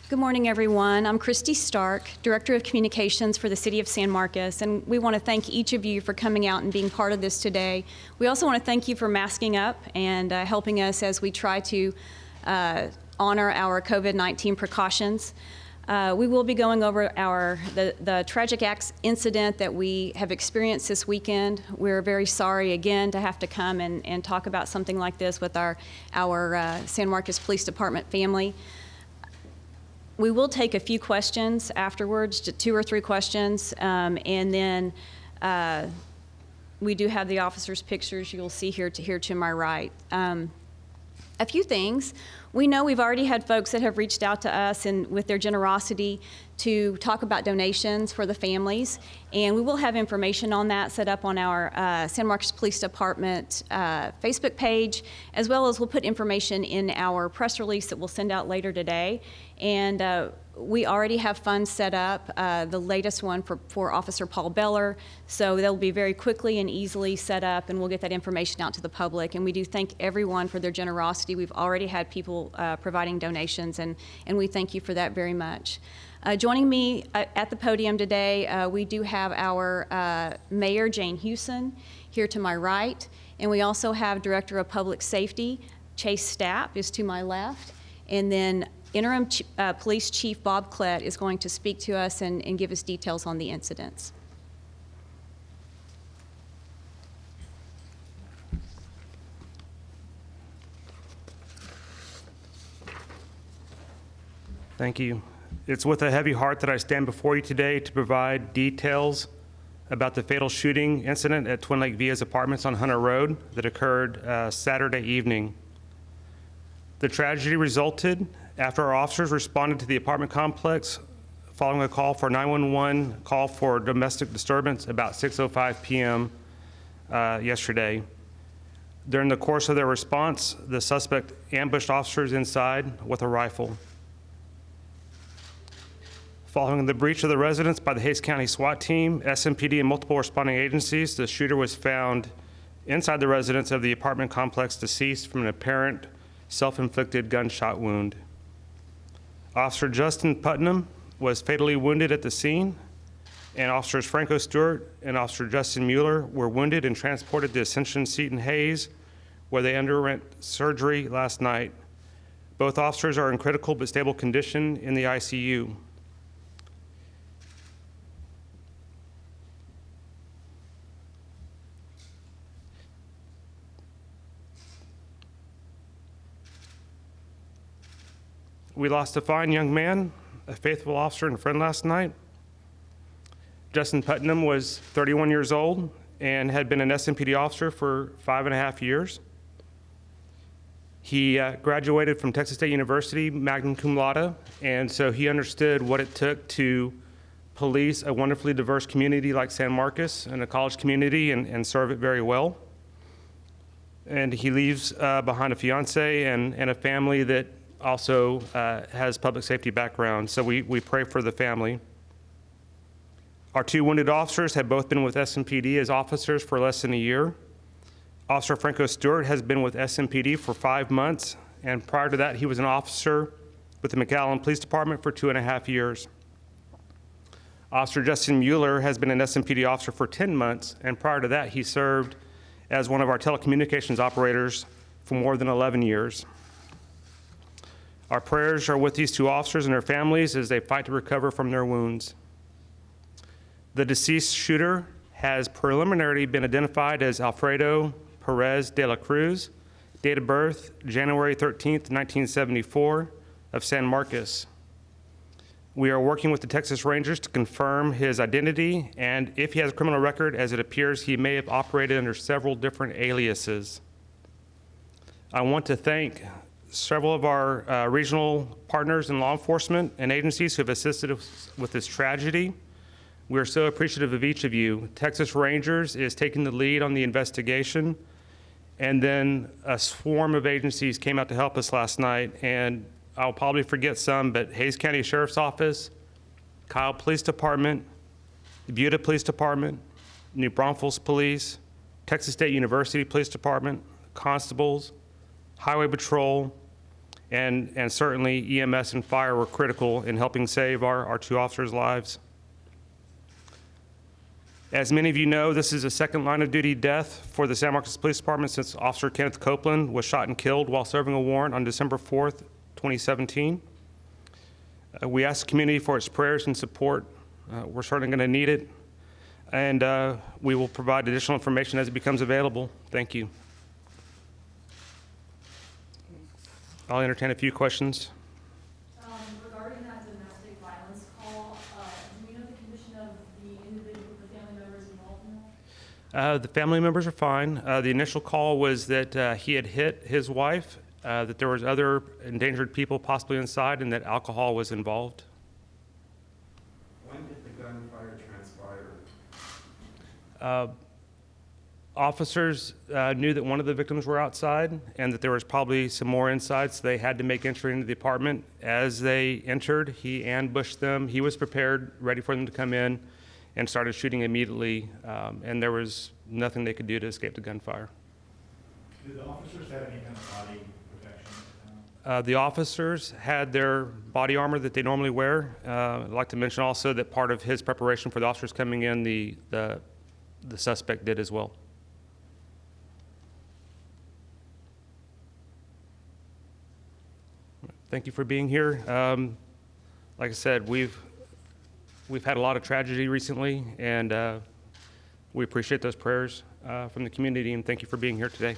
Good morning, everyone. I'm Christy Stark, Director of Communications for the City of San Marcos, and we want to thank each of you for coming out and being part of this today. We also want to thank you for masking up and helping us as we try to honor our COVID-19 precautions. We will be going over the tragic incident that we have experienced this weekend. We're very sorry again to have to come and talk about something like this with our San Marcos Police Department family. We will take a few questions afterwards, 2 or 3 questions, and then we do have the officers' pictures you'll see here to my right. A few things. We know we've already had folks that have reached out to us and with their generosity to talk about donations for the families, and we will have information on that set up on our San Marcos Police Department Facebook page, as well as we'll put information in our press release that we'll send out later today. And we already have funds set up, the latest one for Officer Paul Beller, so they'll be very quickly and easily set up, and we'll get that information out to the public. And we do thank everyone for their generosity. We've already had people providing donations, and we thank you for that very much. Joining me at the podium today, we do have our Mayor, Jane Hewson, here to my right, and we also have Director of Public Safety, Chase Stapp, is to my left, and then Interim Police Chief Bob Klett is going to speak to us and give us details on the incidents. Thank you. It's with a heavy heart that I stand before you today to provide details about the fatal shooting incident at Twin Lake Via's apartments on Hunter Road that occurred Saturday evening. The tragedy resulted after our officers responded to the apartment complex following a call for 911 call for domestic disturbance about 6:05 p.m. Yesterday. During the course of their response, the suspect ambushed officers inside with a rifle. Following the breach of the residence by the Hays County SWAT team, SMPD, and multiple responding agencies, the shooter was found inside the residence of the apartment complex deceased from an apparent self-inflicted gunshot wound. Officer Justin Putnam was fatally wounded at the scene, and Officers Franco Stewart and Officer Justin Mueller were wounded and transported to Ascension Seton Hays, where they underwent surgery last night. Both officers are in critical but stable condition in the ICU. We lost a fine young man, a faithful officer and friend last night. Justin Putnam was 31 years old and had been an SMPD officer for 5.5 years. He graduated from Texas State University, magna cum laude, and so he understood what it took to police a wonderfully diverse community like San Marcos and a college community and serve it very well. And he leaves behind a fiance and a family that also has public safety background, so we pray for the family. Our 2 wounded officers have both been with SMPD as officers for less than a year. Officer Franco Stewart has been with SMPD for 5 months, and prior to that, he was an officer with the McAllen Police Department for 2.5 years. Officer Justin Mueller has been an SMPD officer for 10 months, and prior to that, he served as one of our telecommunications operators for more than 11 years. Our prayers are with these 2 officers and their families as they fight to recover from their wounds. The deceased shooter has preliminarily been identified as Alfredo Perez de la Cruz, date of birth January 13th, 1974, of San Marcos. We are working with the Texas Rangers to confirm his identity, and if he has a criminal record, as it appears he may have operated under several different aliases. I want to thank several of our regional partners in law enforcement and agencies who have assisted us with this tragedy. We are so appreciative of each of you. Texas Rangers is taking the lead on the investigation, and then a swarm of agencies came out to help us last night, and I'll probably forget some, but Hays County Sheriff's Office, Kyle Police Department, the Buda Police Department, New Braunfels Police, Texas State University Police Department, constables, Highway Patrol, and certainly EMS and fire were critical in helping save our two officers' lives. As many of you know, this is a second line of duty death for the San Marcos Police Department since Officer Kenneth Copeland was shot and killed while serving a warrant on December 4th, 2017. We ask the community for its prayers and support. We're certainly going to need it, and we will provide additional information as it becomes available. Thank you. I'll entertain a few questions. Regarding that domestic violence call, do we know the condition of the individual, the family members involved in that? The family members are fine. The initial call was that he had hit his wife, that there was other endangered people possibly inside, and that alcohol was involved. When did the gunfire transpire? Officers knew that one of the victims were outside and that there was probably some more inside, so they had to make entry into the apartment. As they entered, he ambushed them. He was prepared, ready for them to come in, and started shooting immediately, and there was nothing they could do to escape the gunfire. Did the officers have any kind of body protection? The officers had their body armor that they normally wear. I'd like to mention also that part of his preparation for the officers coming in, the suspect did as well. Thank you for being here. Like I said, we've had a lot of tragedy recently, and we appreciate those prayers from the community, and thank you for being here today.